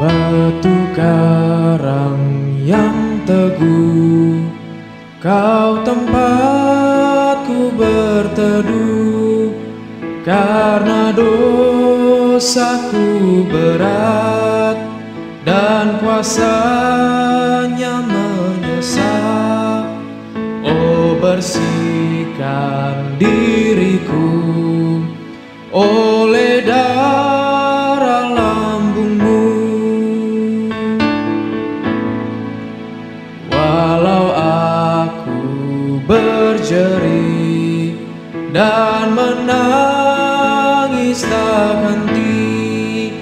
Batu karang yang teguh, Kau tempatku berteduh, karena dosaku berat dan kuasanya menyesal. Oh, bersihkan diriku oleh darah lambungmu. Walau aku berjerit dan menangis tak henti,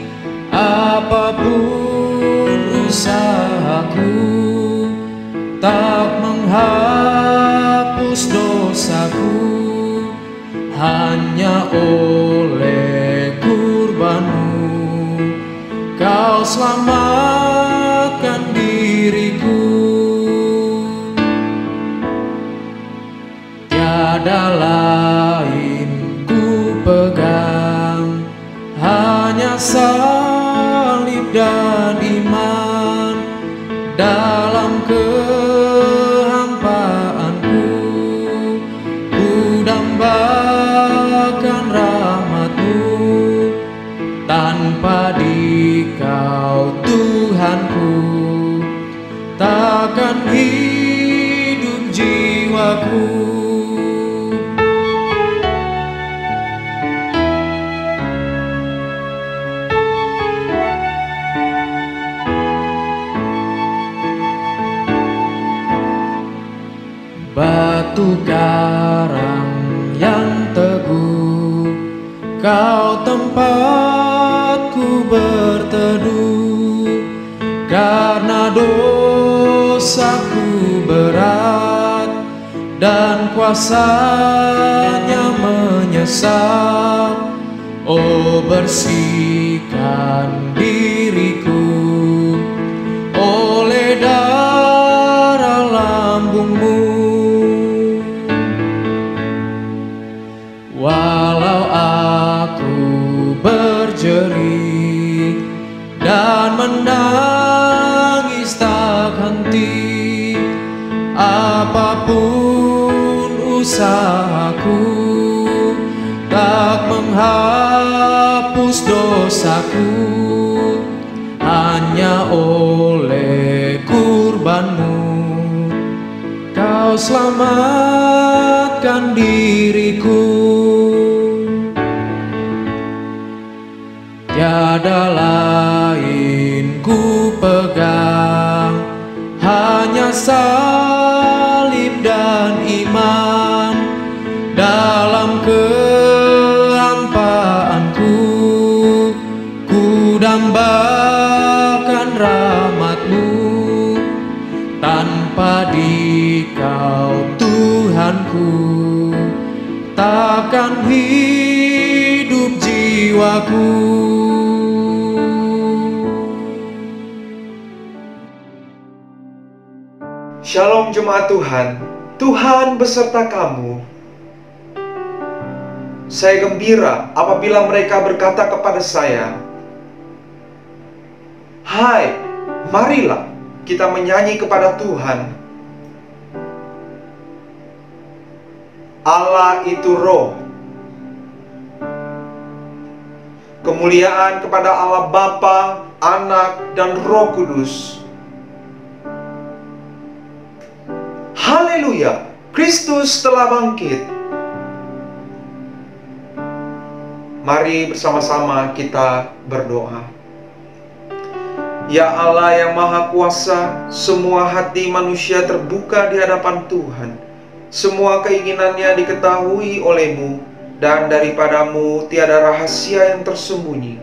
apapun usahaku tak menghapus dosaku. Hanya oleh kurbanmu Kau selamatkan diriku. Tiada lain ku pegang, hanya salib dan iman. Dalam kehampaanku ku dambakan rahmat-Mu. Tanpa Dikau Tuhanku, takkan hidup jiwaku. Batu karang yang teguh, Kau tempatku berteduh, karena dosaku berat dan kuasanya menyesal. Oh, bersihkan diriku oleh darah lambungmu. Walau aku berjerit dan menangis tak henti, apapun usahaku tak menghapus dosaku. Hanya oleh kurban-Mu Kau selamatkan diriku. Tiada lain ku pegang, hanya salib dan iman. Dalam kehampaanku ku dambakan rahmat-Mu. Tanpa Dikau Tuhanku, takkan hidup jiwaku. Shalom jemaat Tuhan, Tuhan beserta kamu. Saya gembira apabila mereka berkata kepada saya, "Hai, marilah kita menyanyi kepada Tuhan." Allah itu roh. Kemuliaan kepada Allah Bapa, Anak, dan Roh Kudus. Haleluya, Kristus telah bangkit. Mari bersama-sama kita berdoa. Ya Allah yang Maha Kuasa, semua hati manusia terbuka di hadapan Tuhan. Semua keinginannya diketahui oleh-Mu, dan daripada-Mu tiada rahasia yang tersembunyi.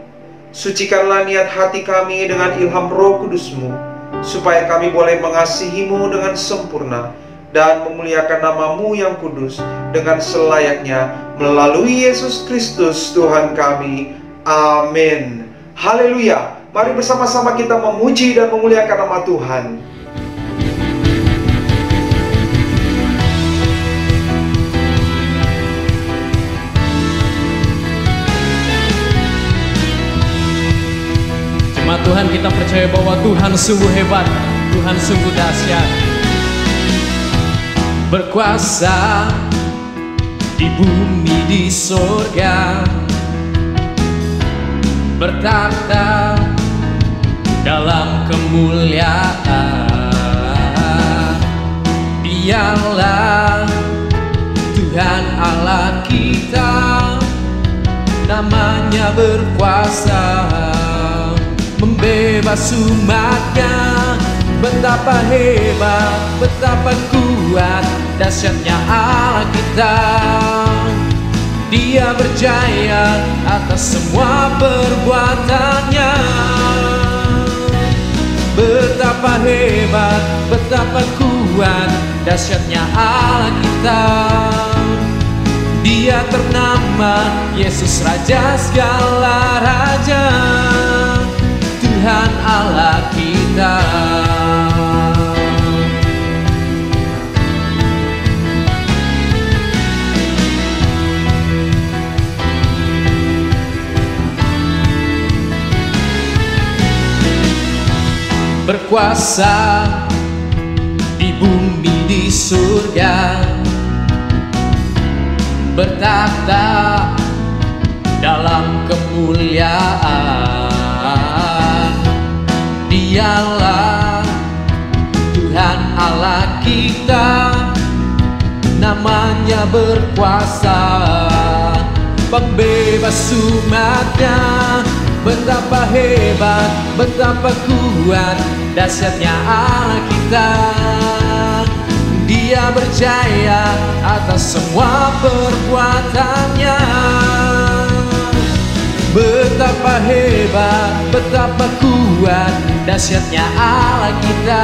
Sucikanlah niat hati kami dengan ilham Roh Kudus-Mu, supaya kami boleh mengasihi-Mu dengan sempurna dan memuliakan nama-Mu yang kudus dengan selayaknya melalui Yesus Kristus Tuhan kami. Amin. Haleluya. Mari bersama-sama kita memuji dan memuliakan nama Tuhan. Jemaat Tuhan, kita percaya bahwa Tuhan sungguh hebat, Tuhan sungguh dahsyat. Berkuasa di bumi di surga, bertakhta dalam kemuliaan. Dialah Tuhan Allah kita, namanya berkuasa membebas umatnya. Betapa hebat, betapa kuat, dahsyatnya Allah kita. Dia berjaya atas semua perbuatannya. Betapa hebat, betapa kuat, dahsyatnya Allah kita. Dia ternama Yesus Raja segala raja, Tuhan Allah kita. Berkuasa di bumi di surga, bertakhta dalam kemuliaan. Dialah Tuhan Allah kita, namanya berkuasa pembebas umatnya. Betapa hebat, betapa kuat, dahsyatnya Allah kita. Dia berjaya atas semua perbuatannya. Betapa hebat, betapa kuat, dahsyatnya Allah kita.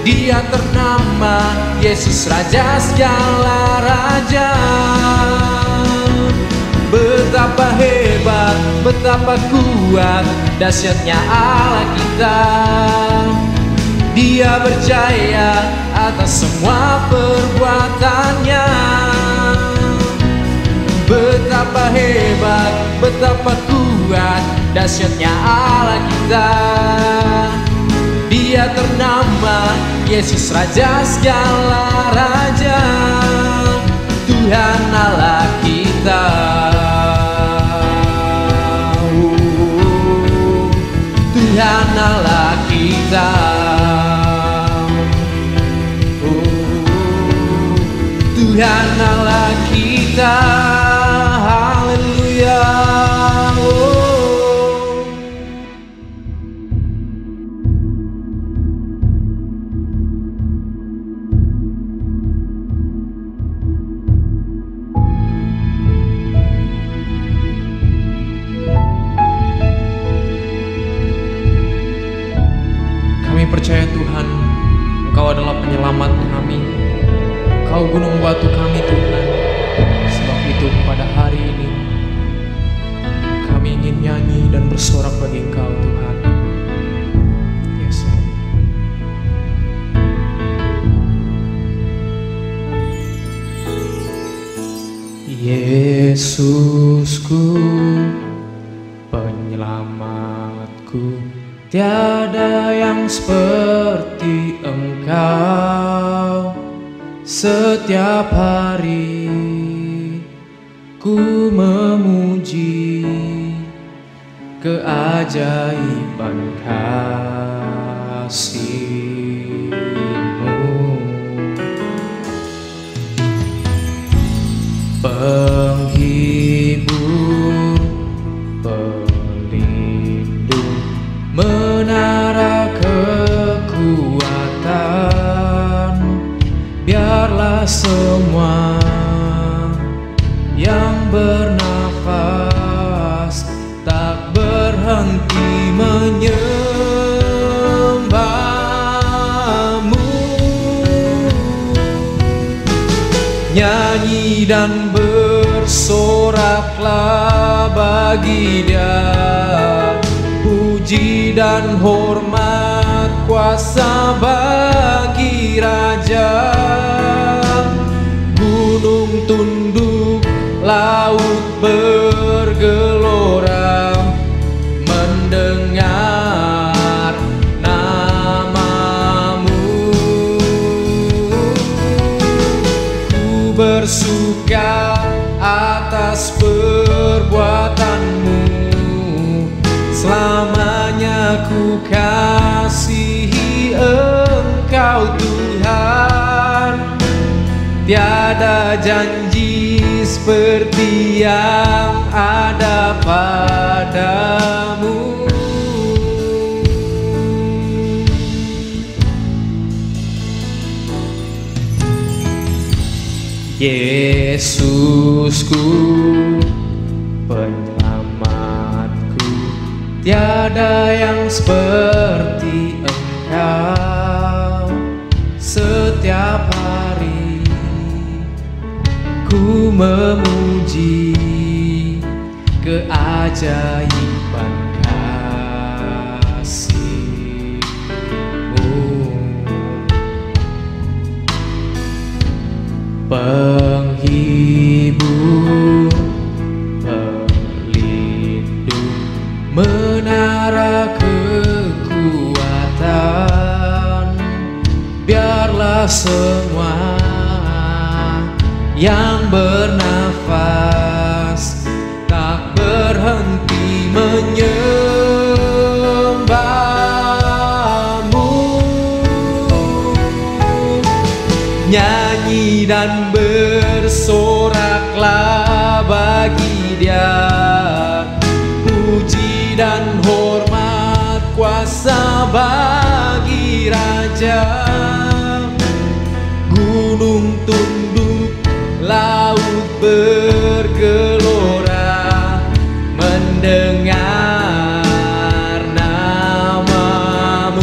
Dia ternama Yesus Raja segala raja. Betapa hebat, betapa kuat, dahsyatnya Allah kita. Dia berjaya atas semua perbuatannya. Betapa hebat, betapa kuat, dahsyatnya Allah kita. Dia ternama Yesus Raja segala raja, Tuhan Allah kita. Tuhan Allah kita. Tuhan Allah kita. Haleluya. Kami percaya Tuhan, Engkau adalah penyelamat kami, Engkau gunung batu kami Tuhan. Sebab itu pada hari ini kami ingin nyanyi dan bersorak bagi Engkau Tuhan. Yes, Lord. Yesusku, penyelamatku, tiada yang seperti Engkau. Setiap hari ku memuji keajaiban kasih-Mu. Penghibur, pelindung, menara kekuatan. Biarlah semua yang bernafas tak berhenti menyembah-Mu. Nyanyi dan bersoraklah bagi Dia, puji dan hormat kuasa bagi Raja. Gunung tunduk, laut bergelora, mendengar Selamanya ku kasihi Engkau Tuhan. Tiada janji seperti yang ada padamu. Yesusku, penyelamatku, tiada yang seperti Engkau. Setiap hari ku memuji keajaiban kasih-Mu. Penghibur, pelindung, menara kekuatan, biarlah semua yang bernafas tak berhenti menyembah-Mu. Nyanyi dan bersoraklah bagi Dia, puji dan hormat kuasa bagi Raja. Gunung tunduk, laut bergelora mendengar nama-Mu.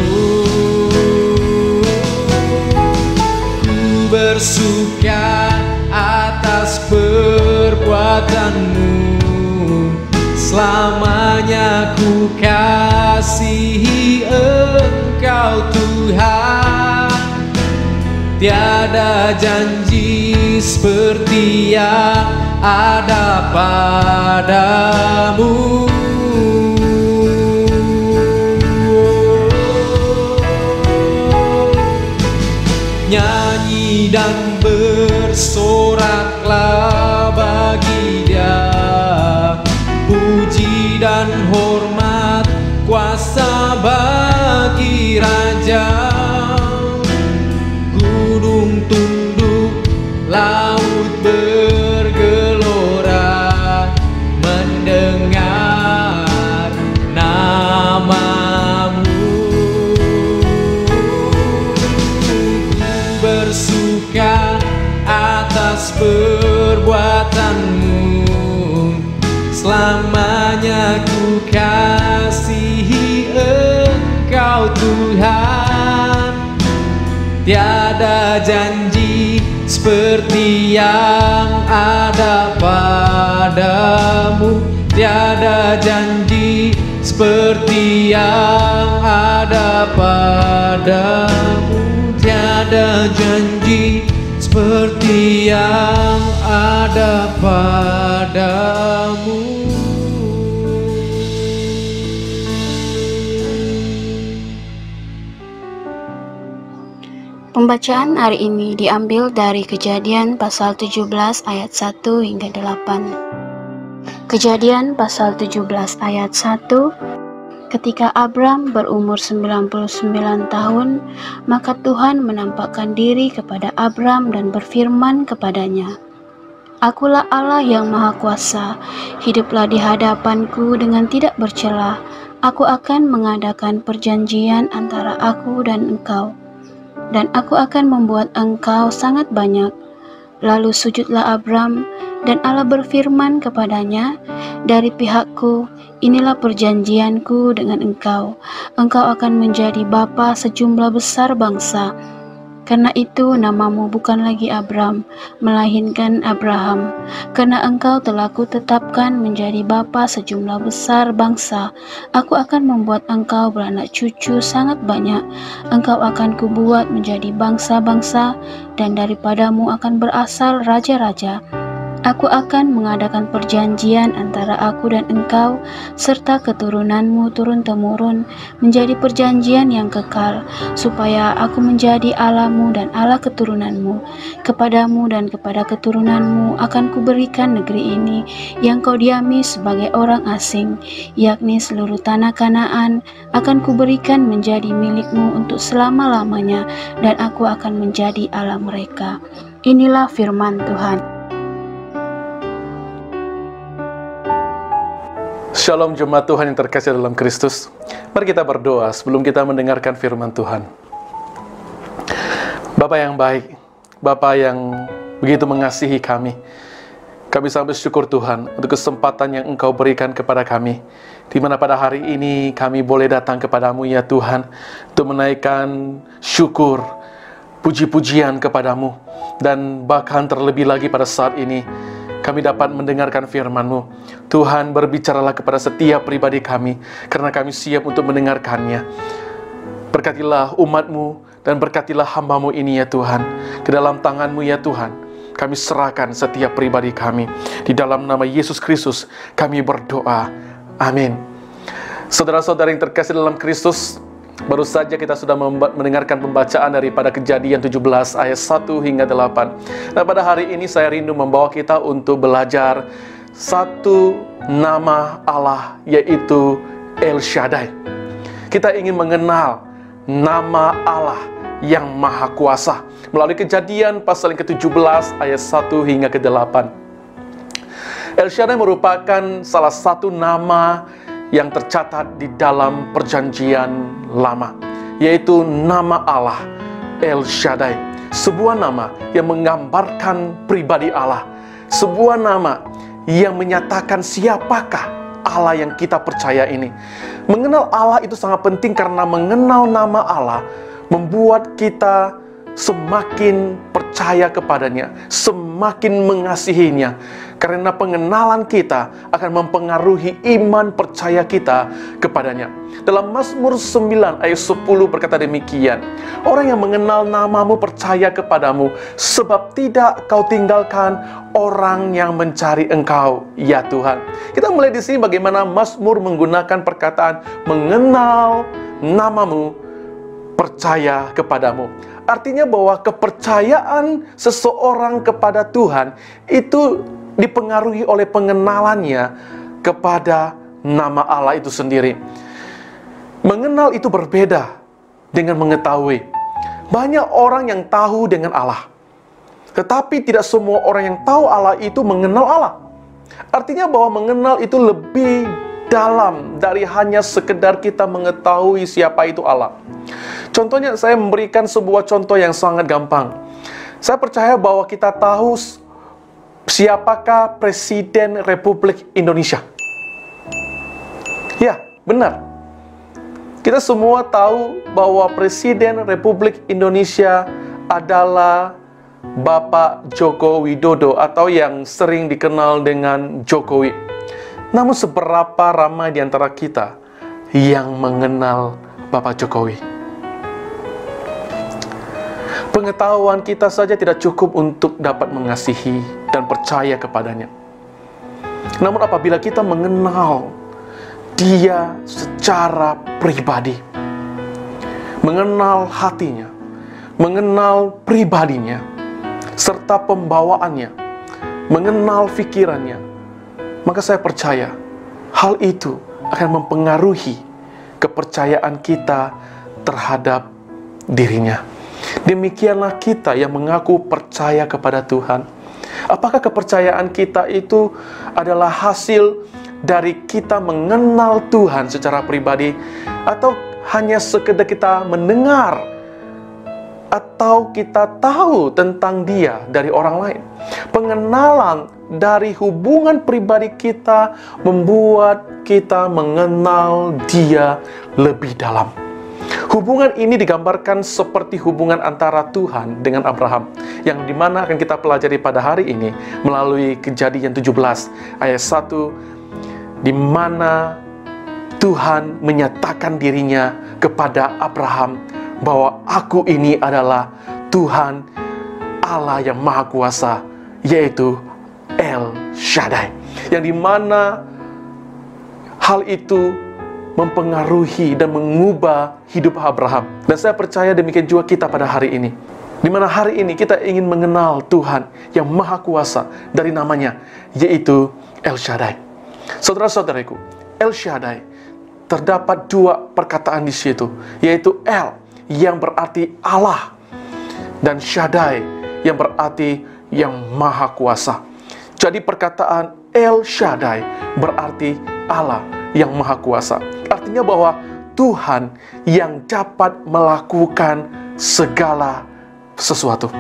Ku bersuka atas perbuatan-Mu, selamanya ku kasihi Engkau Tuhan. Tiada janji seperti yang ada padamu. Nyanyi dan bersoraklah bagi Dia, puji dan hormat kuasa bagi Raja. Gunung tunduk, laut bergelora mendengar nama-Mu. Ku bersuka atas perbuatan-Mu, selamanya ku kasihi Engkau Tuhan. Tiada janji seperti yang ada padamu. Tiada janji seperti yang ada padamu. Tiada janji seperti yang ada padamu. Pembacaan hari ini diambil dari Kejadian pasal 17 ayat 1 hingga 8. Kejadian pasal 17 ayat 1. Ketika Abram berumur 99 tahun, maka Tuhan menampakkan diri kepada Abram dan berfirman kepadanya, "Akulah Allah yang Maha Kuasa, hiduplah di hadapanku dengan tidak bercela. Aku akan mengadakan perjanjian antara aku dan engkau, dan aku akan membuat engkau sangat banyak." Lalu sujudlah Abram, dan Allah berfirman kepadanya, "Dari pihakku, inilah perjanjianku dengan engkau. Engkau akan menjadi bapa sejumlah besar bangsa. Karena itu namamu bukan lagi Abram, melainkan Abraham. Karena engkau telah kutetapkan menjadi bapa sejumlah besar bangsa. Aku akan membuat engkau beranak cucu sangat banyak. Engkau akan kubuat menjadi bangsa-bangsa, dan daripadamu akan berasal raja-raja. Aku akan mengadakan perjanjian antara aku dan engkau serta keturunanmu turun-temurun menjadi perjanjian yang kekal, supaya aku menjadi Allahmu dan Allah keturunanmu. Kepadamu dan kepada keturunanmu akan kuberikan negeri ini yang kau diami sebagai orang asing, yakni seluruh tanah Kanaan akan kuberikan menjadi milikmu untuk selama-lamanya, dan aku akan menjadi Allah mereka. Inilah firman Tuhan. Shalom jemaat Tuhan yang terkasih dalam Kristus. Mari kita berdoa sebelum kita mendengarkan firman Tuhan. Bapa yang baik, Bapa yang begitu mengasihi kami, kami sangat bersyukur Tuhan untuk kesempatan yang Engkau berikan kepada kami, di mana pada hari ini kami boleh datang kepadamu ya Tuhan, untuk menaikkan syukur, puji-pujian kepadamu, dan bahkan terlebih lagi pada saat ini kami dapat mendengarkan firman-Mu. Tuhan, berbicaralah kepada setiap pribadi kami, karena kami siap untuk mendengarkannya. Berkatilah umat-Mu, dan berkatilah hamba-Mu ini ya Tuhan. Ke dalam tangan-Mu ya Tuhan, kami serahkan setiap pribadi kami. Di dalam nama Yesus Kristus, kami berdoa. Amin. Saudara-saudara yang terkasih dalam Kristus, baru saja kita sudah mendengarkan pembacaan daripada Kejadian 17 ayat 1 hingga 8. Nah, pada hari ini saya rindu membawa kita untuk belajar satu nama Allah, yaitu El Shaddai. Kita ingin mengenal nama Allah yang Maha Kuasa melalui Kejadian pasal yang ke-17 ayat 1 hingga ke-8. El Shaddai merupakan salah satu nama yang tercatat di dalam perjanjian lama, yaitu nama Allah El Shaddai, sebuah nama yang menggambarkan pribadi Allah, sebuah nama yang menyatakan siapakah Allah yang kita percaya ini. Mengenal Allah itu sangat penting, karena mengenal nama Allah membuat kita semakin percaya kepadanya, semakin mengasihinya. Karena pengenalan kita akan mempengaruhi iman percaya kita kepadanya. Dalam Mazmur 9 ayat 10 berkata demikian, orang yang mengenal namamu percaya kepadamu, sebab tidak kau tinggalkan orang yang mencari engkau, ya Tuhan. Kita mulai di sini bagaimana Mazmur menggunakan perkataan mengenal namamu, percaya kepadamu. Artinya bahwa kepercayaan seseorang kepada Tuhan itu dipengaruhi oleh pengenalannya kepada nama Allah itu sendiri. Mengenal itu berbeda dengan mengetahui. Banyak orang yang tahu dengan Allah, tetapi tidak semua orang yang tahu Allah itu mengenal Allah. Artinya bahwa mengenal itu lebih dalam dari hanya sekedar kita mengetahui siapa itu Allah. Contohnya, saya memberikan sebuah contoh yang sangat gampang. Saya percaya bahwa kita tahu siapakah Presiden Republik Indonesia. Ya, benar. Kita semua tahu bahwa Presiden Republik Indonesia adalah Bapak Joko Widodo, atau yang sering dikenal dengan Jokowi. Namun seberapa ramai di antara kita yang mengenal Bapak Jokowi? Pengetahuan kita saja tidak cukup untuk dapat mengasihi dan percaya kepadanya. Namun apabila kita mengenal Dia secara pribadi, mengenal hatinya, mengenal pribadinya, serta pembawaannya, mengenal pikirannya, maka saya percaya hal itu akan mempengaruhi kepercayaan kita terhadap dirinya. Demikianlah kita yang mengaku percaya kepada Tuhan. Apakah kepercayaan kita itu adalah hasil dari kita mengenal Tuhan secara pribadi, atau hanya sekedar kita mendengar atau kita tahu tentang Dia dari orang lain? Pengenalan dari hubungan pribadi kita membuat kita mengenal Dia lebih dalam. Hubungan ini digambarkan seperti hubungan antara Tuhan dengan Abraham, yang dimana akan kita pelajari pada hari ini melalui Kejadian 17 ayat 1, di mana Tuhan menyatakan dirinya kepada Abraham bahwa aku ini adalah Tuhan Allah yang Maha Kuasa, yaitu El Shaddai, yang dimana hal itu mempengaruhi dan mengubah hidup Abraham. Dan saya percaya demikian juga kita pada hari ini, di mana hari ini kita ingin mengenal Tuhan yang Maha Kuasa dari namanya, yaitu El Shaddai. Saudara-saudariku, El Shaddai terdapat dua perkataan di situ, yaitu El yang berarti Allah dan Shaddai yang berarti yang Maha Kuasa. Jadi perkataan El Shaddai berarti Allah yang Maha Kuasa. Artinya bahwa Tuhan yang dapat melakukan segala sesuatu.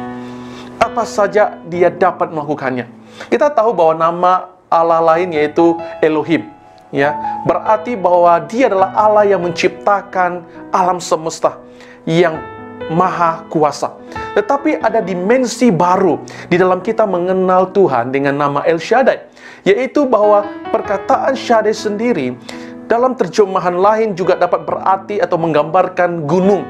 Apa saja Dia dapat melakukannya. Kita tahu bahwa nama Allah lain yaitu Elohim, ya, berarti bahwa Dia adalah Allah yang menciptakan alam semesta, yang Maha Kuasa. Tetapi ada dimensi baru di dalam kita mengenal Tuhan dengan nama El Shaddai, yaitu bahwa perkataan Shaddai sendiri dalam terjemahan lain juga dapat berarti atau menggambarkan gunung,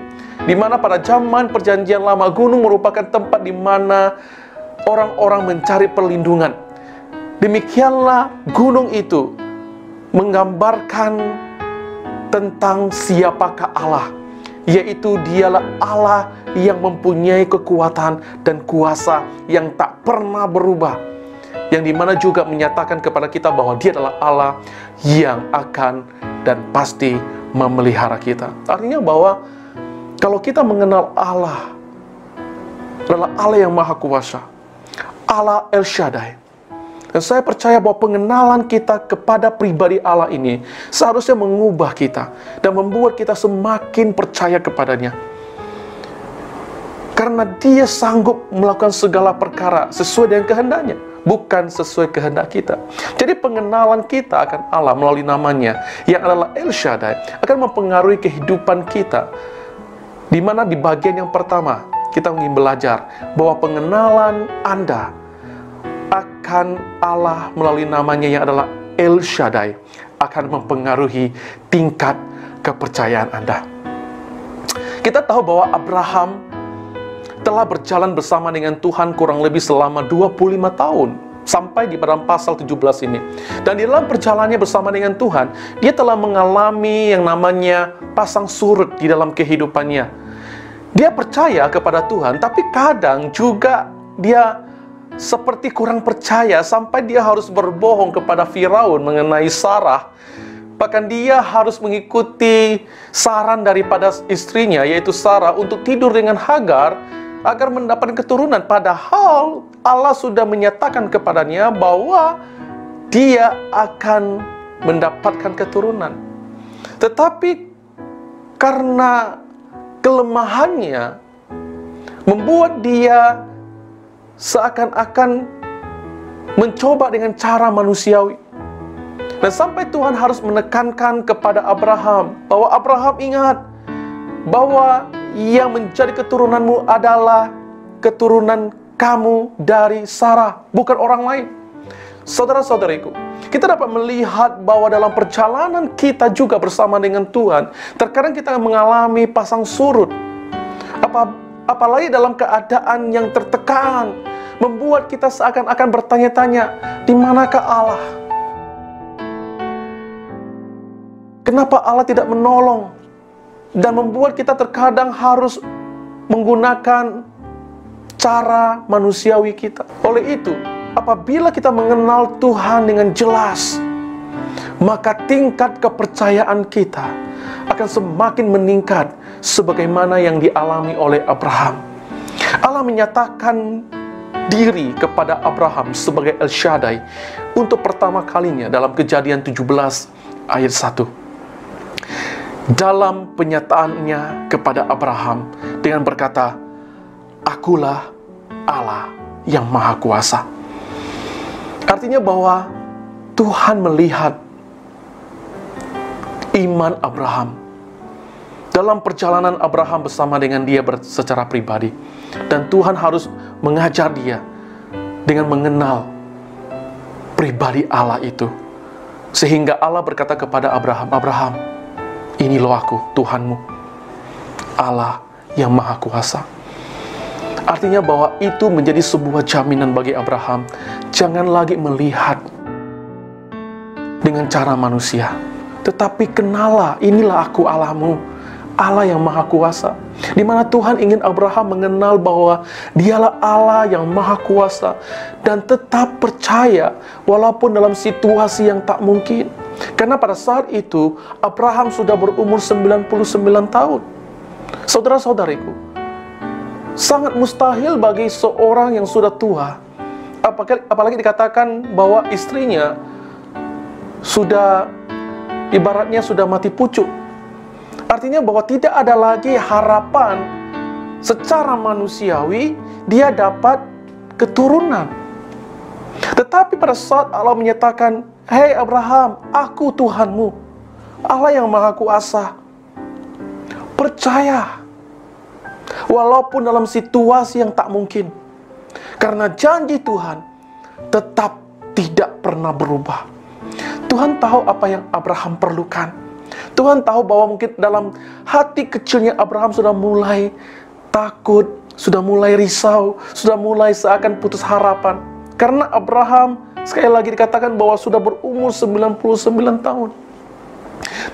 di mana pada zaman Perjanjian Lama gunung merupakan tempat di mana orang-orang mencari perlindungan. Demikianlah gunung itu menggambarkan tentang siapakah Allah, yaitu Dialah Allah yang mempunyai kekuatan dan kuasa yang tak pernah berubah, yang dimana juga menyatakan kepada kita bahwa Dia adalah Allah yang akan dan pasti memelihara kita. Artinya bahwa kalau kita mengenal Allah adalah Allah yang Maha Kuasa, Allah El Shaddai, dan saya percaya bahwa pengenalan kita kepada pribadi Allah ini seharusnya mengubah kita dan membuat kita semakin percaya kepadanya. Karena Dia sanggup melakukan segala perkara sesuai dengan kehendaknya, bukan sesuai kehendak kita. Jadi pengenalan kita akan Allah melalui namanya yang adalah El Shaddai akan mempengaruhi kehidupan kita. Di mana di bagian yang pertama kita ingin belajar bahwa pengenalan Anda akan Allah melalui namanya yang adalah El Shaddai akan mempengaruhi tingkat kepercayaan Anda. Kita tahu bahwa Abraham telah berjalan bersama dengan Tuhan kurang lebih selama 25 tahun sampai di dalam pasal 17 ini. Dan di dalam perjalanannya bersama dengan Tuhan, dia telah mengalami yang namanya pasang surut di dalam kehidupannya. Dia percaya kepada Tuhan, tapi kadang juga dia seperti kurang percaya sampai dia harus berbohong kepada Firaun mengenai Sarah. Bahkan dia harus mengikuti saran daripada istrinya, yaitu Sarah, untuk tidur dengan Hagar agar mendapatkan keturunan. Padahal Allah sudah menyatakan kepadanya bahwa dia akan mendapatkan keturunan. Tetapi karena kelemahannya membuat dia seakan-akan mencoba dengan cara manusiawi. Dan sampai Tuhan harus menekankan kepada Abraham bahwa Abraham, ingat bahwa yang menjadi keturunanmu adalah keturunan kamu dari Sarah, bukan orang lain. Saudara-saudariku, kita dapat melihat bahwa dalam perjalanan kita juga bersama dengan Tuhan, terkadang kita mengalami pasang surut. Apalagi dalam keadaan yang tertekan, membuat kita seakan-akan bertanya-tanya, di manakah Allah? Kenapa Allah tidak menolong? Dan membuat kita terkadang harus menggunakan cara manusiawi kita. Oleh itu, apabila kita mengenal Tuhan dengan jelas, maka tingkat kepercayaan kita akan semakin meningkat sebagaimana yang dialami oleh Abraham. Allah menyatakan diri kepada Abraham sebagai El Shaddai untuk pertama kalinya dalam Kejadian 17 ayat 1. Dalam penyataannya kepada Abraham dengan berkata, "Akulah Allah yang Maha Kuasa." Artinya bahwa Tuhan melihat iman Abraham dalam perjalanan Abraham bersama dengan dia secara pribadi. Dan Tuhan harus mengajar dia dengan mengenal pribadi Allah itu. Sehingga Allah berkata kepada Abraham, "Abraham, ini loh aku, Tuhanmu, Allah yang Maha Kuasa." Artinya bahwa itu menjadi sebuah jaminan bagi Abraham. Jangan lagi melihat dengan cara manusia, tetapi kenalah, inilah aku Allahmu, Allah yang Maha Kuasa. Di mana Tuhan ingin Abraham mengenal bahwa Dialah Allah yang Maha Kuasa, dan tetap percaya walaupun dalam situasi yang tak mungkin. Karena pada saat itu Abraham sudah berumur 99 tahun. Saudara-saudariku, sangat mustahil bagi seorang yang sudah tua, apalagi dikatakan bahwa istrinya sudah, ibaratnya sudah mati pucuk. Artinya bahwa tidak ada lagi harapan secara manusiawi dia dapat keturunan. Tetapi pada saat Allah menyatakan, "Hei Abraham, aku Tuhanmu, Allah yang Maha Kuasa." Percaya, walaupun dalam situasi yang tak mungkin, karena janji Tuhan tetap tidak pernah berubah. Tuhan tahu apa yang Abraham perlukan. Tuhan tahu bahwa mungkin dalam hati kecilnya Abraham sudah mulai takut, sudah mulai risau, sudah mulai seakan putus harapan. Karena Abraham, sekali lagi dikatakan bahwa sudah berumur 99 tahun.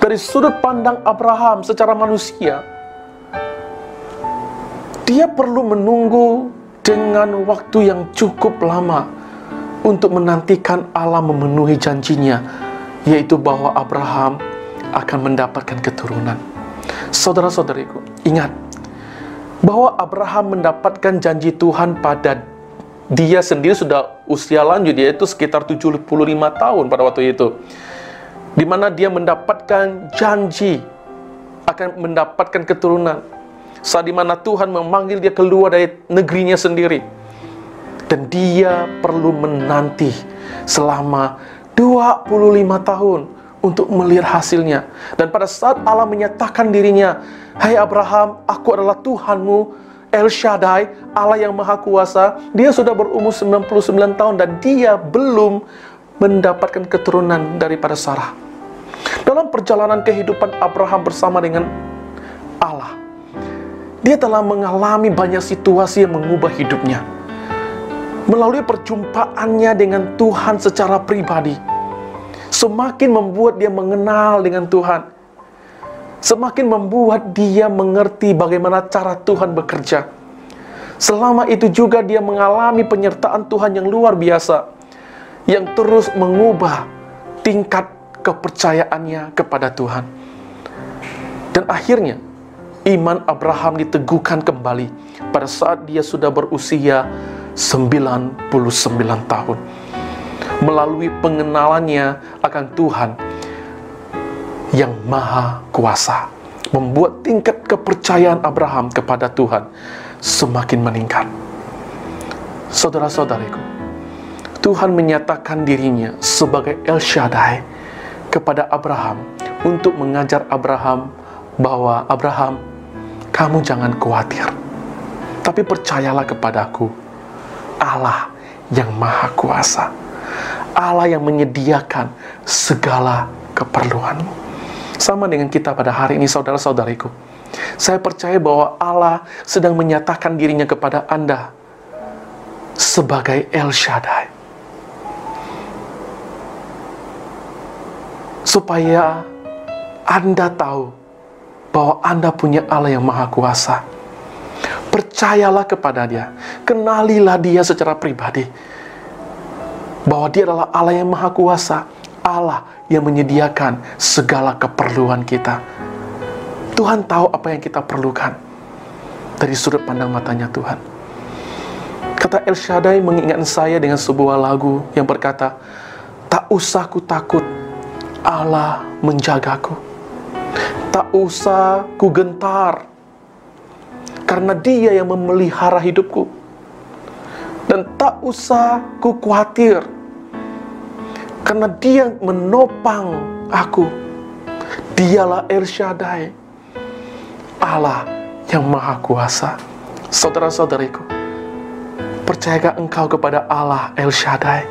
Dari sudut pandang Abraham secara manusia, dia perlu menunggu dengan waktu yang cukup lama untuk menantikan Allah memenuhi janjinya, yaitu bahwa Abraham akan mendapatkan keturunan. Saudara-saudariku, ingat bahwa Abraham mendapatkan janji Tuhan pada dia sendiri sudah usia lanjut, yaitu sekitar 75 tahun pada waktu itu, di mana dia mendapatkan janji akan mendapatkan keturunan. Saat dimana Tuhan memanggil dia keluar dari negerinya sendiri, dan dia perlu menanti selama 25 tahun untuk melihat hasilnya. Dan pada saat Allah menyatakan dirinya, "Hai Abraham, aku adalah Tuhanmu, El Shaddai, Allah yang Maha Kuasa," dia sudah berumur 99 tahun dan dia belum mendapatkan keturunan daripada Sarah. Dalam perjalanan kehidupan Abraham bersama dengan Allah, dia telah mengalami banyak situasi yang mengubah hidupnya. Melalui perjumpaannya dengan Tuhan secara pribadi, semakin membuat dia mengenal dengan Tuhan, semakin membuat dia mengerti bagaimana cara Tuhan bekerja. Selama itu juga dia mengalami penyertaan Tuhan yang luar biasa, yang terus mengubah tingkat kepercayaannya kepada Tuhan. Dan akhirnya iman Abraham diteguhkan kembali pada saat dia sudah berusia 99 tahun. Melalui pengenalannya akan Tuhan yang Maha Kuasa, membuat tingkat kepercayaan Abraham kepada Tuhan semakin meningkat. Saudara-saudariku, Tuhan menyatakan dirinya sebagai El Shaddai kepada Abraham untuk mengajar Abraham bahwa, "Abraham, kamu jangan khawatir, tapi percayalah kepadaku, Allah yang Maha Kuasa, Allah yang menyediakan segala keperluanmu." Sama dengan kita pada hari ini, saudara-saudariku, saya percaya bahwa Allah sedang menyatakan dirinya kepada Anda sebagai El Shaddai, supaya Anda tahu bahwa Anda punya Allah yang Maha Kuasa. Percayalah kepada Dia, kenalilah Dia secara pribadi, bahwa Dia adalah Allah yang Maha Kuasa, Allah yang menyediakan segala keperluan kita. Tuhan tahu apa yang kita perlukan dari sudut pandang matanya Tuhan. Kata El Shaddai mengingatkan saya dengan sebuah lagu yang berkata, "Tak usah ku takut, Allah menjagaku. Tak usah ku gentar, karena Dia yang memelihara hidupku. Dan tak usah ku khawatir, karena Dia menopang aku. Dialah El Shaddai, Allah yang Maha Kuasa." Saudara-saudariku, percayakah engkau kepada Allah El Shaddai,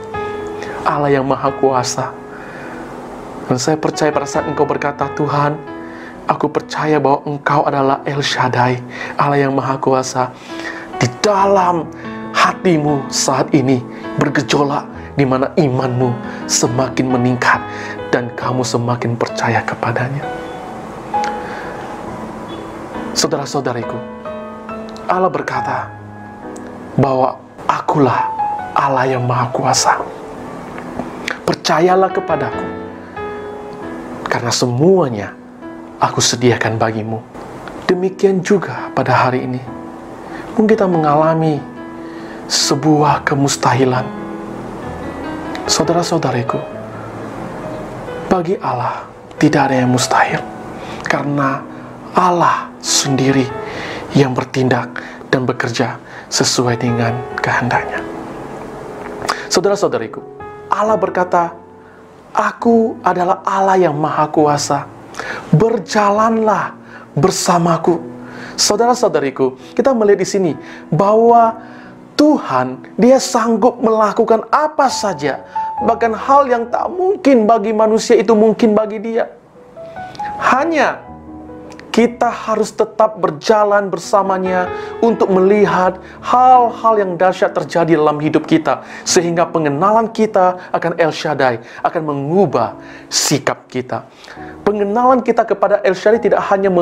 Allah yang Maha Kuasa? Dan saya percaya pada saat engkau berkata, "Tuhan, aku percaya bahwa Engkau adalah El Shaddai, Allah yang Maha Kuasa," di dalam hatimu saat ini bergejolak, di mana imanmu semakin meningkat dan kamu semakin percaya kepadanya. Saudara-saudariku, Allah berkata bahwa akulah Allah yang Maha Kuasa. Percayalah kepadaku, karena semuanya aku sediakan bagimu. Demikian juga pada hari ini, mungkin kita mengalami sebuah kemustahilan. Saudara-saudariku, bagi Allah tidak ada yang mustahil, karena Allah sendiri yang bertindak dan bekerja sesuai dengan kehendaknya. Saudara-saudariku, Allah berkata, "Aku adalah Allah yang Maha Kuasa. Berjalanlah bersamaku." Saudara-saudariku, kita melihat di sini bahwa Tuhan, Dia sanggup melakukan apa saja, bahkan hal yang tak mungkin bagi manusia itu mungkin bagi Dia. Hanya kita harus tetap berjalan bersamanya untuk melihat hal-hal yang dahsyat terjadi dalam hidup kita, sehingga pengenalan kita akan El Shaddai akan mengubah sikap kita. Pengenalan kita kepada El Shaddai tidak hanya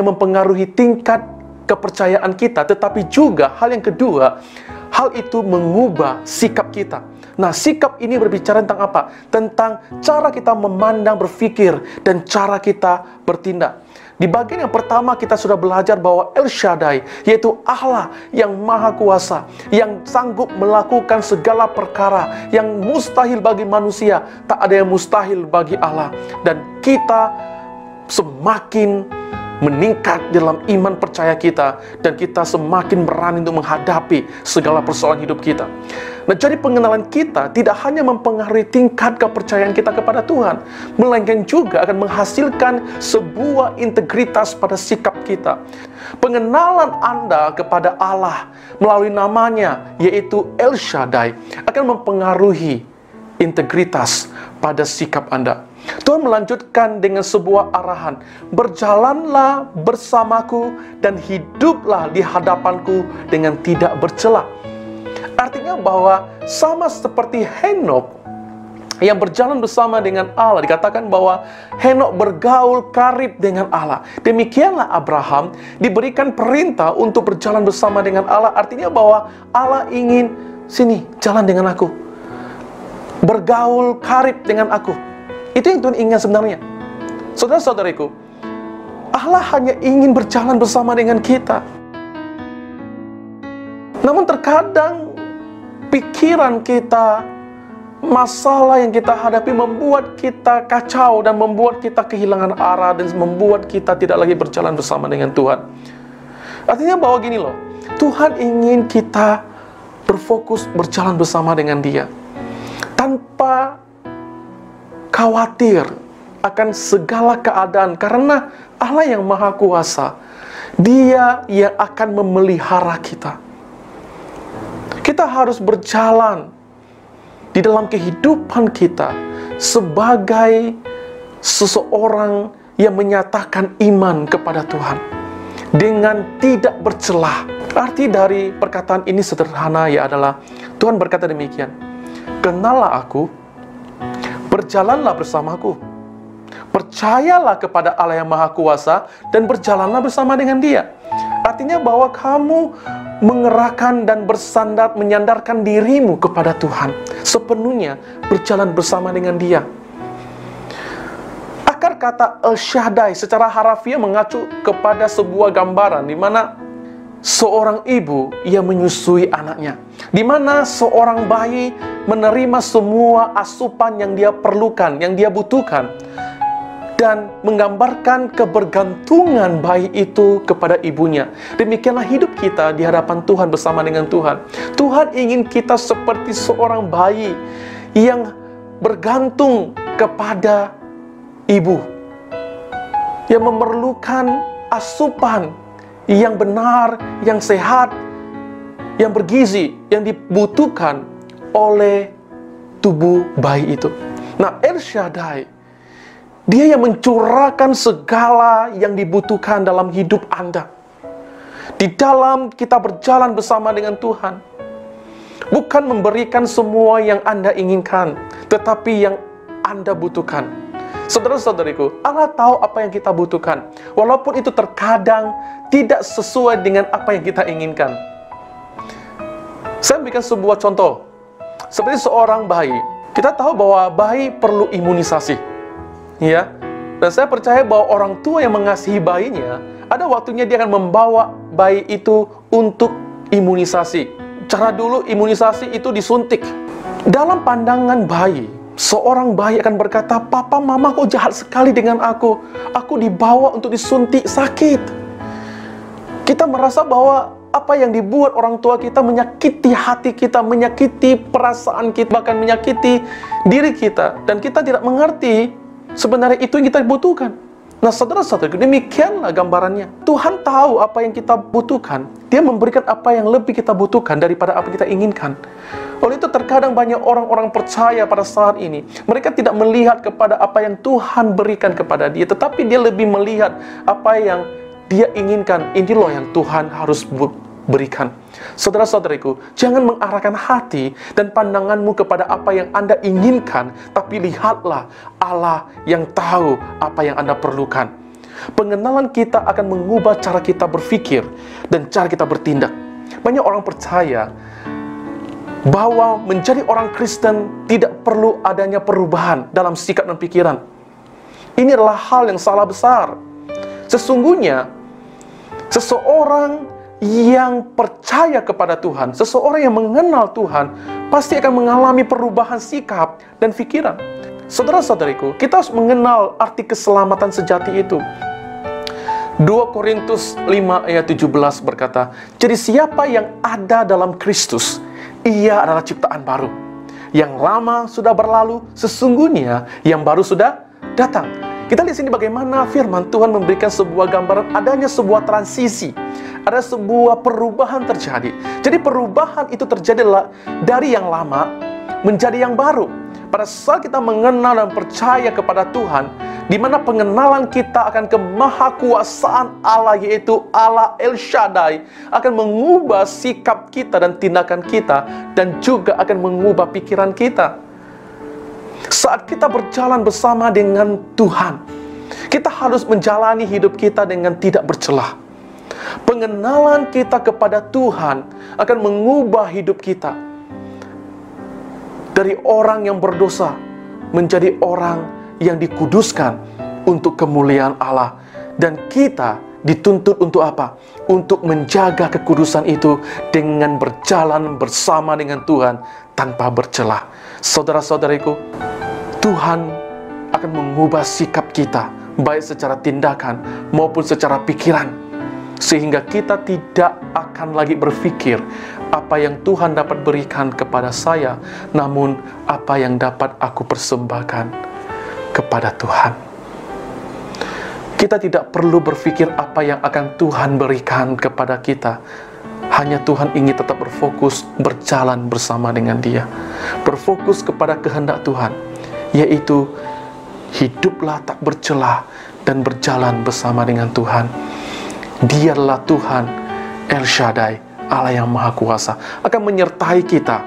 mempengaruhi tingkat kepercayaan kita, tetapi juga hal yang kedua, hal itu mengubah sikap kita. Nah, sikap ini berbicara tentang apa? Tentang cara kita memandang, berpikir, dan cara kita bertindak. Di bagian yang pertama kita sudah belajar bahwa El Shaddai, yaitu Allah yang Maha Kuasa, yang sanggup melakukan segala perkara yang mustahil bagi manusia, tak ada yang mustahil bagi Allah. Dan kita semakin meningkat dalam iman percaya kita, dan kita semakin berani untuk menghadapi segala persoalan hidup kita. Nah, jadi pengenalan kita tidak hanya mempengaruhi tingkat kepercayaan kita kepada Tuhan, melainkan juga akan menghasilkan sebuah integritas pada sikap kita. Pengenalan Anda kepada Allah melalui namanya, yaitu El Shaddai, akan mempengaruhi integritas pada sikap Anda. Tuhan melanjutkan dengan sebuah arahan, "Berjalanlah bersamaku dan hiduplah di hadapanku dengan tidak bercela." Artinya bahwa sama seperti Henokh yang berjalan bersama dengan Allah, dikatakan bahwa Henokh bergaul karib dengan Allah. Demikianlah Abraham diberikan perintah untuk berjalan bersama dengan Allah. Artinya bahwa Allah ingin, "Sini, jalan dengan aku. Bergaul karib dengan aku." Itu yang Tuhan ingat sebenarnya. Saudara-saudariku, Allah hanya ingin berjalan bersama dengan kita. Namun terkadang pikiran kita, masalah yang kita hadapi membuat kita kacau dan membuat kita kehilangan arah dan membuat kita tidak lagi berjalan bersama dengan Tuhan. Artinya bahwa gini loh, Tuhan ingin kita berfokus berjalan bersama dengan Dia tanpa khawatir akan segala keadaan, karena Allah yang Maha Kuasa, Dia yang akan memelihara kita. Kita harus berjalan di dalam kehidupan kita sebagai seseorang yang menyatakan iman kepada Tuhan dengan tidak bercelah. Arti dari perkataan ini sederhana, ya adalah Tuhan berkata demikian, "Kenallah aku, berjalanlah bersamaku, percayalah kepada Allah yang Maha Kuasa, dan berjalanlah bersama dengan Dia." Artinya bahwa kamu mengerahkan dan menyandarkan dirimu kepada Tuhan, sepenuhnya berjalan bersama dengan Dia. Akar kata El Shaddai secara harafiah mengacu kepada sebuah gambaran di mana seorang ibu yang menyusui anaknya, di mana seorang bayi menerima semua asupan yang dia perlukan, yang dia butuhkan, dan menggambarkan kebergantungan bayi itu kepada ibunya. Demikianlah hidup kita di hadapan Tuhan bersama dengan Tuhan. Tuhan ingin kita seperti seorang bayi yang bergantung kepada ibu, yang memerlukan asupan yang benar, yang sehat, yang bergizi, yang dibutuhkan oleh tubuh bayi itu. Nah, El Shaddai, Dia yang mencurahkan segala yang dibutuhkan dalam hidup Anda. Di dalam kita berjalan bersama dengan Tuhan, bukan memberikan semua yang Anda inginkan, tetapi yang Anda butuhkan. Saudara-saudariku, Allah tahu apa yang kita butuhkan, walaupun itu terkadang tidak sesuai dengan apa yang kita inginkan. Saya berikan sebuah contoh. Seperti seorang bayi, kita tahu bahwa bayi perlu imunisasi, ya. Dan saya percaya bahwa orang tua yang mengasihi bayinya, ada waktunya dia akan membawa bayi itu untuk imunisasi. Cara dulu imunisasi itu disuntik. Dalam pandangan bayi, seorang bayi akan berkata, "Papa, mama kok jahat sekali dengan aku. Aku dibawa untuk disuntik, sakit." Kita merasa bahwa apa yang dibuat orang tua kita menyakiti hati kita, menyakiti perasaan kita, bahkan menyakiti diri kita. Dan kita tidak mengerti sebenarnya itu yang kita butuhkan. Nah, saudara-saudara, demikianlah gambarannya. Tuhan tahu apa yang kita butuhkan. Dia memberikan apa yang lebih kita butuhkan daripada apa yang kita inginkan. Oleh itu, terkadang banyak orang-orang percaya pada saat ini, mereka tidak melihat kepada apa yang Tuhan berikan kepada dia, tetapi dia lebih melihat apa yang dia inginkan. Ini loh yang Tuhan harus berikan. Saudara-saudariku, jangan mengarahkan hati dan pandanganmu kepada apa yang Anda inginkan, tapi lihatlah Allah yang tahu apa yang Anda perlukan. Pengenalan kita akan mengubah cara kita berpikir dan cara kita bertindak. Banyak orang percaya bahwa menjadi orang Kristen tidak perlu adanya perubahan dalam sikap dan pikiran. Ini adalah hal yang salah besar. Sesungguhnya, seseorang yang percaya kepada Tuhan, seseorang yang mengenal Tuhan, pasti akan mengalami perubahan sikap dan pikiran. Saudara-saudariku, kita harus mengenal arti keselamatan sejati itu. 2 Korintus 5 ayat 17 berkata, "Jadi siapa yang ada dalam Kristus, ia adalah ciptaan baru. Yang lama sudah berlalu, sesungguhnya yang baru sudah datang." Kita lihat sini bagaimana firman Tuhan memberikan sebuah gambaran adanya sebuah transisi, ada sebuah perubahan terjadi. Jadi perubahan itu terjadi dari yang lama menjadi yang baru. Pada saat kita mengenal dan percaya kepada Tuhan, di mana pengenalan kita akan kemahakuasaan Allah, yaitu Allah El Shaddai, akan mengubah sikap kita dan tindakan kita, dan juga akan mengubah pikiran kita. Saat kita berjalan bersama dengan Tuhan, kita harus menjalani hidup kita dengan tidak bercelah. Pengenalan kita kepada Tuhan akan mengubah hidup kita dari orang yang berdosa menjadi orang yang dikuduskan untuk kemuliaan Allah. Dan kita dituntut untuk apa? Untuk menjaga kekudusan itu dengan berjalan bersama dengan Tuhan tanpa bercelah. Saudara-saudariku, Tuhan akan mengubah sikap kita, baik secara tindakan maupun secara pikiran, sehingga kita tidak akan lagi berpikir apa yang Tuhan dapat berikan kepada saya, namun apa yang dapat aku persembahkan kepada Tuhan. Kita tidak perlu berpikir apa yang akan Tuhan berikan kepada kita. Hanya Tuhan ingin tetap berfokus berjalan bersama dengan Dia, berfokus kepada kehendak Tuhan, yaitu hiduplah tak bercelah dan berjalan bersama dengan Tuhan. Dia adalah Tuhan El Shaddai, Allah yang Maha Kuasa, akan menyertai kita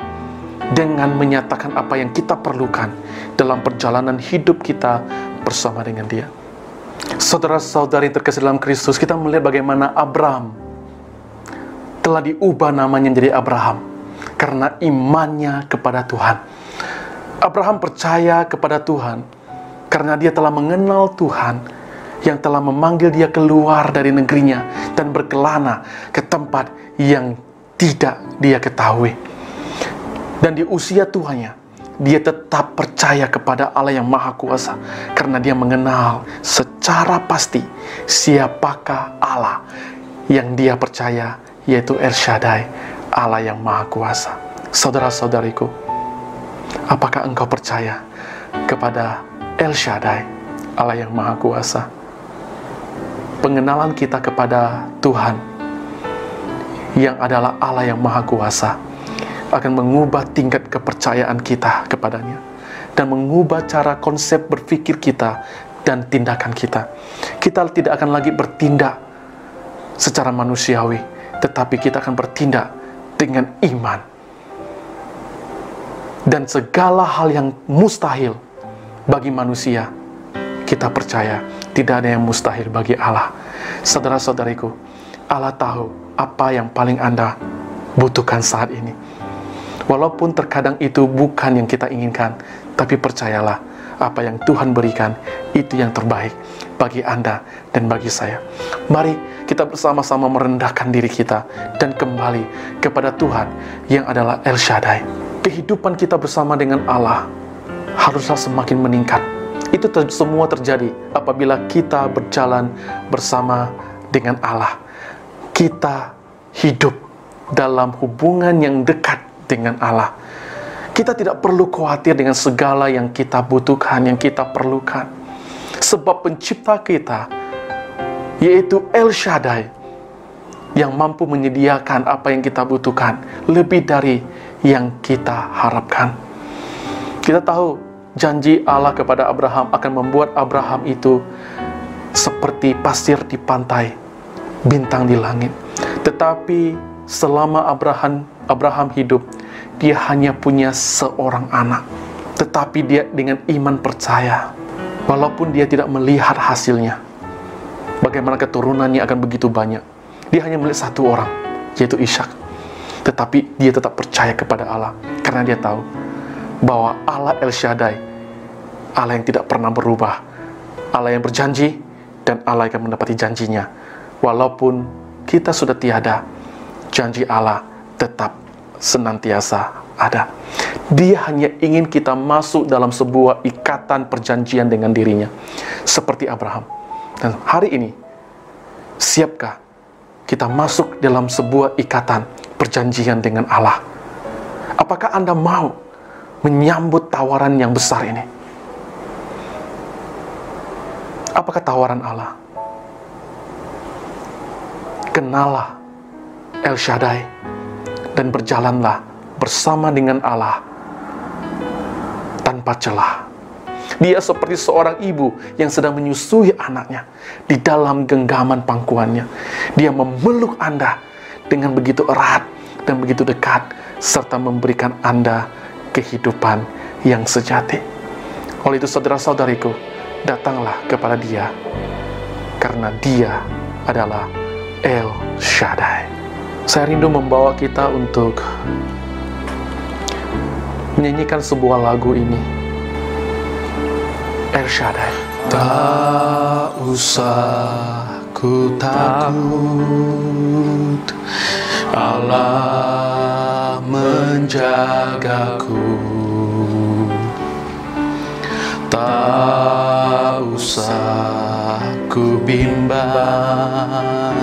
dengan menyatakan apa yang kita perlukan dalam perjalanan hidup kita bersama dengan Dia. Saudara-saudari terkasih dalam Kristus, kita melihat bagaimana Abraham telah diubah namanya menjadi Abraham karena imannya kepada Tuhan. Abraham percaya kepada Tuhan karena dia telah mengenal Tuhan yang telah memanggil dia keluar dari negerinya dan berkelana ke tempat yang tidak dia ketahui. Dan di usia tuanya, dia tetap percaya kepada Allah yang Maha Kuasa karena dia mengenal secara pasti siapakah Allah yang dia percaya, yaitu El Shaddai, Allah yang Maha Kuasa. Saudara-saudariku, apakah engkau percaya kepada El Shaddai, Allah yang Maha Kuasa? Pengenalan kita kepada Tuhan yang adalah Allah yang Maha Kuasa akan mengubah tingkat kepercayaan kita kepadanya dan mengubah cara konsep berpikir kita dan tindakan kita. Kita tidak akan lagi bertindak secara manusiawi, tetapi kita akan bertindak dengan iman. Dan segala hal yang mustahil bagi manusia, kita percaya tidak ada yang mustahil bagi Allah. Saudara-saudariku, Allah tahu apa yang paling Anda butuhkan saat ini. Walaupun terkadang itu bukan yang kita inginkan, tapi percayalah, apa yang Tuhan berikan itu yang terbaik bagi Anda dan bagi saya. Mari kita bersama-sama merendahkan diri kita dan kembali kepada Tuhan yang adalah El Shaddai. Kehidupan kita bersama dengan Allah haruslah semakin meningkat. Itu semua terjadi apabila kita berjalan bersama dengan Allah. Kita hidup dalam hubungan yang dekat dengan Allah. Kita tidak perlu khawatir dengan segala yang kita butuhkan, yang kita perlukan. Sebab pencipta kita, yaitu El Shaddai, yang mampu menyediakan apa yang kita butuhkan, lebih dari yang kita harapkan. Kita tahu janji Allah kepada Abraham akan membuat Abraham itu seperti pasir di pantai, bintang di langit. Tetapi selama Abraham hidup, dia hanya punya seorang anak. Tetapi dia dengan iman percaya, walaupun dia tidak melihat hasilnya, bagaimana keturunannya akan begitu banyak. Dia hanya melihat satu orang, yaitu Ishak. Tetapi dia tetap percaya kepada Allah, karena dia tahu bahwa Allah El Shaddai, Allah yang tidak pernah berubah, Allah yang berjanji, dan Allah yang akan mendapati janjinya. Walaupun kita sudah tiada, janji Allah tetap senantiasa ada. Dia hanya ingin kita masuk dalam sebuah ikatan perjanjian dengan dirinya, seperti Abraham. Dan hari ini, siapkah kita masuk dalam sebuah ikatan perjanjian dengan Allah? Apakah Anda mau menyambut tawaran yang besar ini? Apakah tawaran Allah? Kenalah El Shaddai dan berjalanlah bersama dengan Allah tanpa celah. Dia seperti seorang ibu yang sedang menyusui anaknya di dalam genggaman pangkuannya. Dia memeluk Anda dengan begitu erat dan begitu dekat, serta memberikan Anda kehidupan yang sejati. Oleh itu, saudara-saudariku, datanglah kepada Dia, karena Dia adalah El Shaddai. Saya rindu membawa kita untuk menyanyikan sebuah lagu ini, El Shaddai. Tak usah ku takut, Allah menjagaku. Tak usah ku bimbang,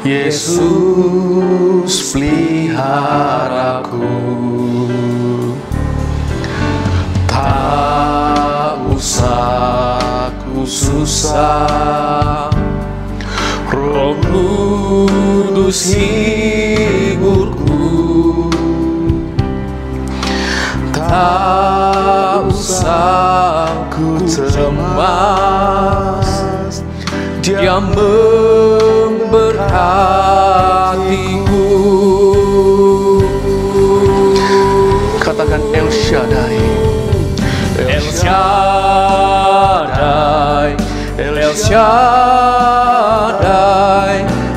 Yesus peliharaku. Tak usah ku susah, Roh Kudus hiburku. Tak usah ku cemas, Dia memberkatiku. Katakan El Shaddai, El Shaddai, El Shaddai,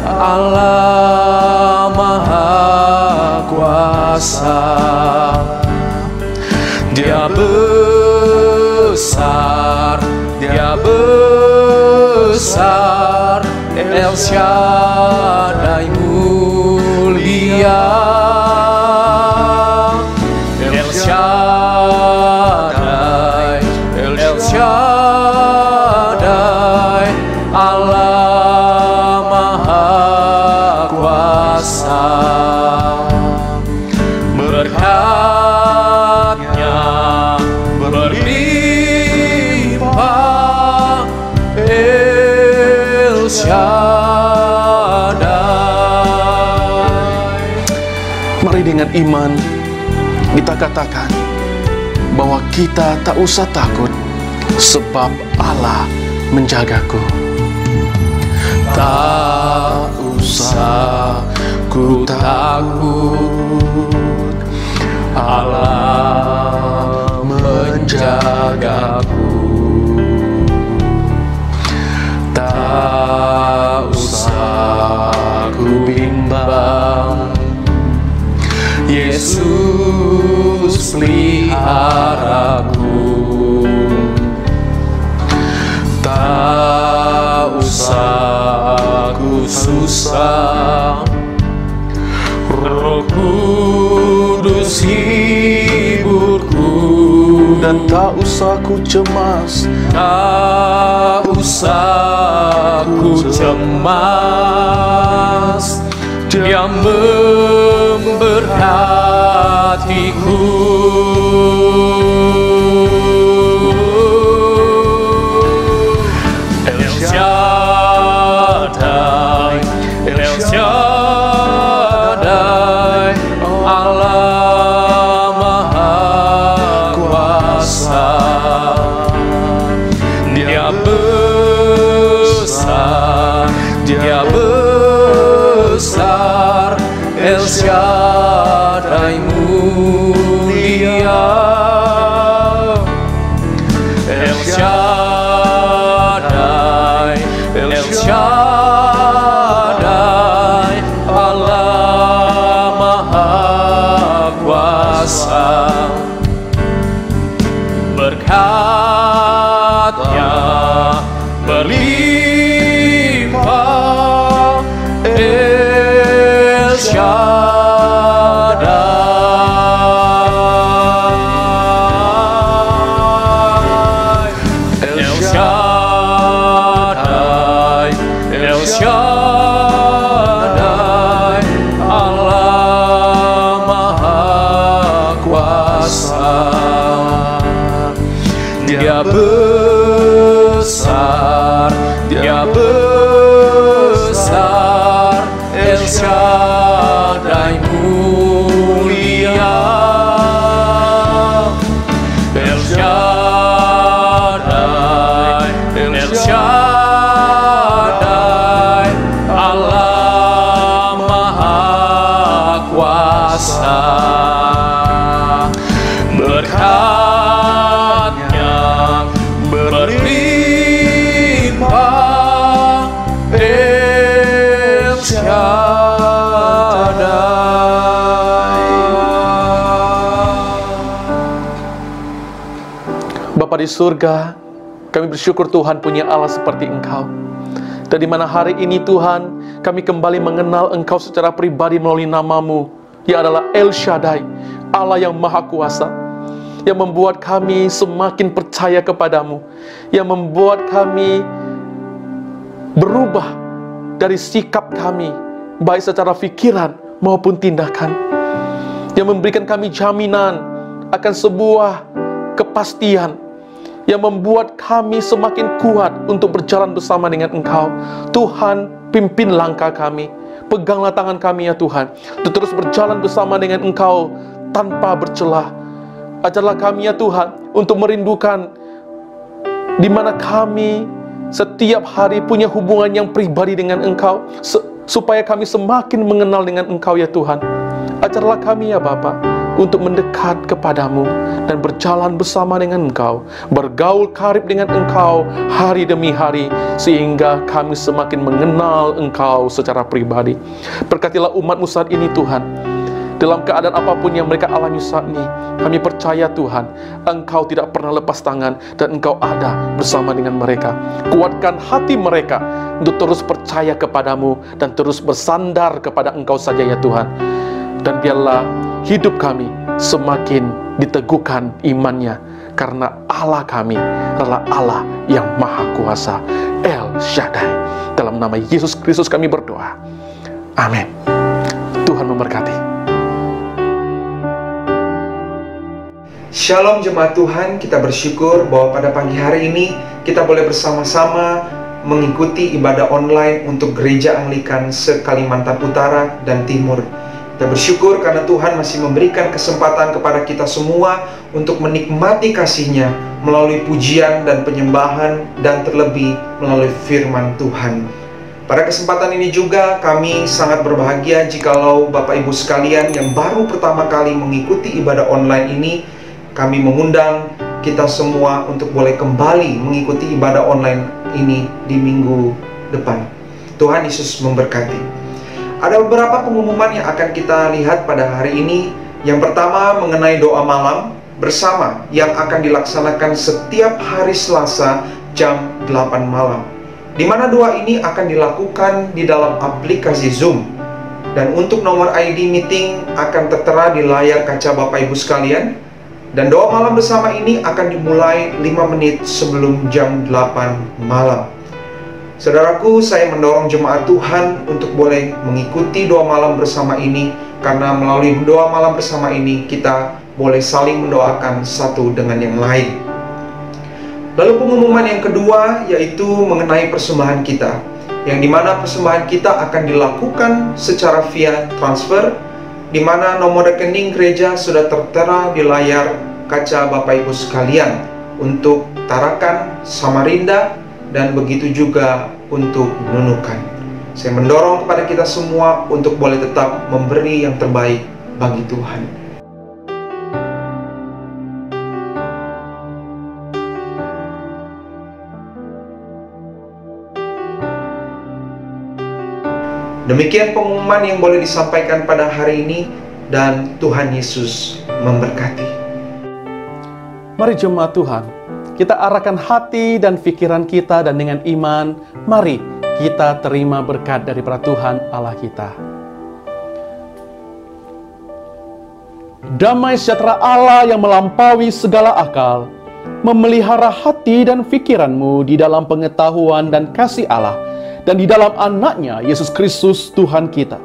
Allah Maha Kuasa. Dia besar, Dia besar, El Shaddai mulia. El Shaddai, El Shaddai, Allah Maha Kuasa. Berkatnya berlimpah, El Shaddai. Mari dengan iman kita katakan bahwa kita tak usah takut, sebab Allah menjagaku. Tak usah ku takut, Allah menjagaku. Tak usah ku bimbang, Yesus peliharaku. Tak usah ku susah, Roh Kudus hiburku. Dan tak usah ku cemas, tak usah ku cemas, Dia memberkatiku. El Shaddai, El Shaddai, Allah Maha Kuasa. Dia besar, Dia besar, El Shaddai mulia. El Shaddai, El Shaddai, Allah Maha Kuasa. Berkat-Nya berlimpah, El Shaddai, El Shaddai, El Shaddai, Allah Maha Kuasa. Dia besar, Dia besar, El Shaddai mulia. El Shaddai, El Shaddai, Allah Maha Kuasa. Berkat-Nya berlimpah, El Shaddai. Bapa di surga, kami bersyukur Tuhan punya Allah seperti Engkau. Dan di mana hari ini Tuhan, kami kembali mengenal Engkau secara pribadi melalui nama-Mu, yang adalah El Shaddai, Allah yang Maha Kuasa, yang membuat kami semakin percaya kepadamu, yang membuat kami berubah dari sikap kami, baik secara pikiran maupun tindakan, yang memberikan kami jaminan akan sebuah kepastian, yang membuat kami semakin kuat untuk berjalan bersama dengan Engkau. Tuhan, pimpin langkah kami, peganglah tangan kami ya Tuhan, untuk terus berjalan bersama dengan Engkau tanpa bercelah. Ajarlah kami ya Tuhan untuk merindukan di mana kami setiap hari punya hubungan yang pribadi dengan Engkau, supaya kami semakin mengenal dengan Engkau ya Tuhan. Ajarlah kami ya Bapa untuk mendekat kepadamu dan berjalan bersama dengan Engkau, bergaul karib dengan Engkau hari demi hari, sehingga kami semakin mengenal Engkau secara pribadi. Berkatilah umat-Mu saat ini Tuhan, dalam keadaan apapun yang mereka alami saat ini. Kami percaya Tuhan, Engkau tidak pernah lepas tangan dan Engkau ada bersama dengan mereka. Kuatkan hati mereka untuk terus percaya kepadamu dan terus bersandar kepada Engkau saja ya Tuhan. Dan biarlah hidup kami semakin diteguhkan imannya, karena Allah kami adalah Allah yang Maha Kuasa, El Shaddai. Dalam nama Yesus Kristus kami berdoa. Amin. Tuhan memberkati. Shalom jemaat Tuhan, kita bersyukur bahwa pada pagi hari ini kita boleh bersama-sama mengikuti ibadah online untuk Gereja Anglikan se-Kalimantan Utara dan Timur. Kita bersyukur karena Tuhan masih memberikan kesempatan kepada kita semua untuk menikmati kasih-Nya melalui pujian dan penyembahan, dan terlebih melalui firman Tuhan. Pada kesempatan ini juga kami sangat berbahagia jikalau Bapak Ibu sekalian yang baru pertama kali mengikuti ibadah online ini, kami mengundang kita semua untuk boleh kembali mengikuti ibadah online ini di minggu depan. Tuhan Yesus memberkati. Ada beberapa pengumuman yang akan kita lihat pada hari ini. Yang pertama mengenai doa malam bersama yang akan dilaksanakan setiap hari Selasa jam 8 malam. Di mana doa ini akan dilakukan di dalam aplikasi Zoom. Dan untuk nomor ID meeting akan tertera di layar kaca Bapak Ibu sekalian. Dan doa malam bersama ini akan dimulai 5 menit sebelum jam 8 malam. Saudaraku, saya mendorong jemaat Tuhan untuk boleh mengikuti doa malam bersama ini, karena melalui doa malam bersama ini kita boleh saling mendoakan satu dengan yang lain. Lalu pengumuman yang kedua yaitu mengenai persembahan kita, yang dimana persembahan kita akan dilakukan secara via transfer, dimana nomor rekening gereja sudah tertera di layar kaca Bapak Ibu sekalian untuk Tarakan, Samarinda, dan begitu juga untuk Nunukan. Saya mendorong kepada kita semua untuk boleh tetap memberi yang terbaik bagi Tuhan. Demikian pengumuman yang boleh disampaikan pada hari ini, dan Tuhan Yesus memberkati. Mari jemaat Tuhan, kita arahkan hati dan pikiran kita, dan dengan iman, mari kita terima berkat daripada Tuhan Allah kita. Damai sejahtera Allah yang melampaui segala akal, memelihara hati dan pikiranmu di dalam pengetahuan dan kasih Allah, dan di dalam anaknya Yesus Kristus Tuhan kita.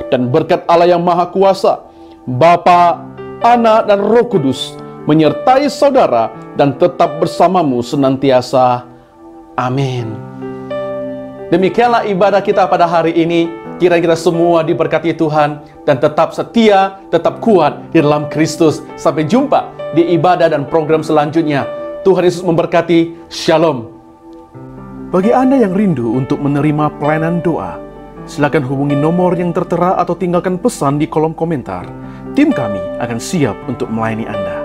Dan berkat Allah yang Maha Kuasa, Bapa, Anak, dan Roh Kudus menyertai saudara dan tetap bersamamu senantiasa. Amin. Demikianlah ibadah kita pada hari ini. Kiranya kita semua diberkati Tuhan dan tetap setia, tetap kuat di dalam Kristus. Sampai jumpa di ibadah dan program selanjutnya. Tuhan Yesus memberkati. Shalom. Bagi Anda yang rindu untuk menerima pelayanan doa, silakan hubungi nomor yang tertera atau tinggalkan pesan di kolom komentar. Tim kami akan siap untuk melayani Anda.